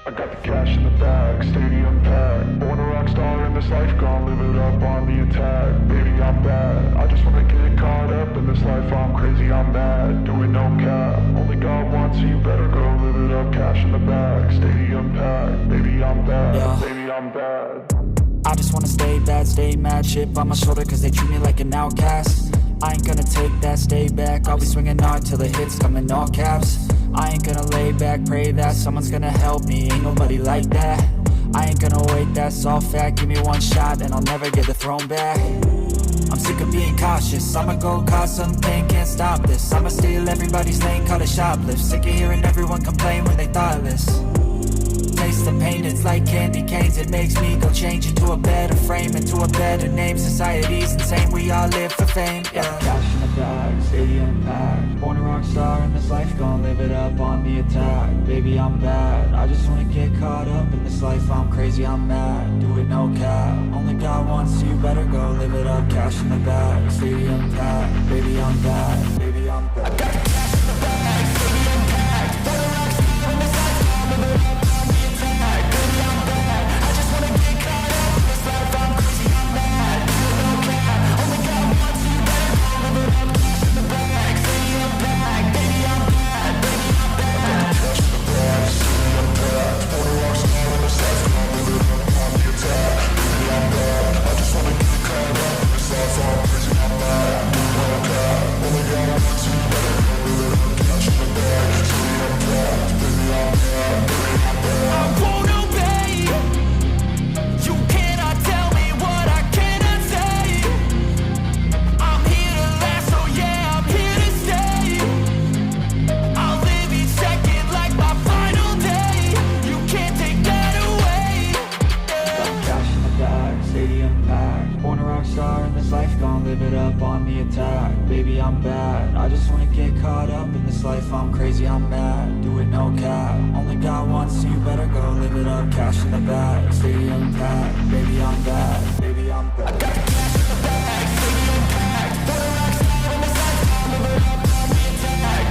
I got the cash in the bag, stadium packed. Born a rock star in this life, gonna live it up on the attack. Baby, I'm bad, I just wanna get caught up in this life. I'm crazy, I'm mad, doing no cap. Only God wants you, better go live it up. Cash in the bag, stadium packed. Baby, I'm bad, Yeah. baby, I'm bad. I just wanna stay bad, stay mad. Chip on my shoulder cause they treat me like an outcast. I ain't gonna take that, stay back. I'll be swinging hard till the hits come in all caps. I ain't gonna lay back, pray that someone's gonna help me. Ain't nobody like that. I ain't gonna wait, that's all fact. Give me one shot and I'll never get the throne back. I'm sick of being cautious. I'ma go cause something, can't stop this. I'ma steal everybody's lane, call it shoplift. Sick of hearing everyone complain when they thoughtless. Taste the pain, it's like candy canes. It makes me go change into a better frame, into a better name. Society's insane, we all live for fame, yeah. Cash in the bag, stadium packed. Born a rock star in this life, gonna live it up on the attack. Baby, I'm bad, I just wanna get caught up in this life. I'm crazy, I'm mad, do it no cap. Only God wants you, better go live it up. Cash in the bag, stadium packed. Baby, I'm bad, baby, I'm bad. I got the cash in the bag, stadium packed. Born a rock star in this life, gonna live it up. Baby, I'm bad, I just wanna get caught up in this life. I'm crazy, I'm mad, do it no cap. Only God wants you, better go live it up. Cash in the bag, stadium packed. Baby, I'm bad.